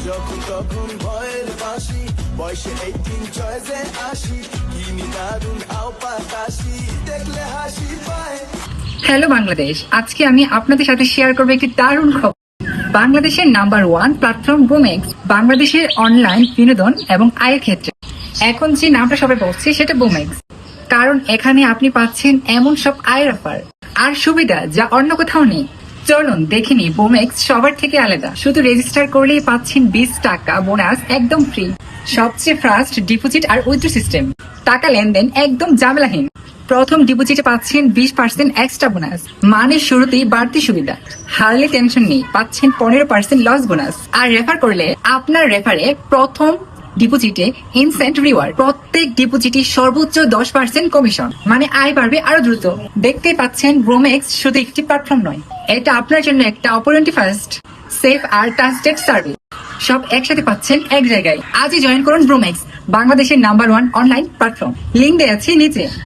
যখন তখন ভয়ের বাসি বয়সে 18 চয়েসে আসি কিনি দারুন আও পাতাসি দেখলে হাসি পায়। হ্যালো বাংলাদেশ, আজকে আমি আপনাদের সাথে শেয়ার করবো একটি দারুণ খবর। বাংলাদেশের নাম্বার 1 প্ল্যাটফর্ম বুমেক্স বাংলাদেশের অনলাইন বিনোদন এবং আয়ের ক্ষেত্রে এখন যে নামটা সবাই বলছে সেটা বুমেক্স, কারণ এখানে আপনি পাচ্ছেন এমন সব আয়ের অফার আর সুবিধা যা অন্য কোথাও নেই। চলুন দেখিনি বুমেক্স সবার থেকে আলাদা। শুধু রেজিস্টার করলেই পাচ্ছেন 20 টাকা বোনাস একদম ফ্রি। সবচেয়ে ফাস্ট ডিপোজিট আর উইথড্র সিস্টেম, টাকা লেনদেন একদম ঝামেলাহীন। প্রথম ডিপোজিটে পাচ্ছেন 20% এক্সট্রা বোনাস, মানে শুরুতেই বাড়তি সুবিধা। হারলে টেনশন নেই, পাচ্ছেন 15% লস বোনাস। আর রেফার করলে আপনার রেফারে প্রথম ডিপোজিটে ইনস্ট্যান্ট রিওয়ার্ড। প্রত্যেক ডিপোজিটে সর্বোচ্চ 10% কমিশন, মানে আয় বাড়বে আরো দ্রুত। দেখতেই পাচ্ছেন বুমেক্স শুধু একটি প্ল্যাটফর্ম নয়, এটা আপনার জন্য একটা অপরচুনিটি ফার্স্ট, সেফ আর ট্রাস্টেড সার্ভিস। সব একসাথে পাচ্ছেন এক জায়গায়। আজই জয়েন করুন বুমেক্স, বাংলাদেশের নাম্বার 1 অনলাইন প্ল্যাটফর্ম। লিঙ্ক দেওয়া আছে নিচে।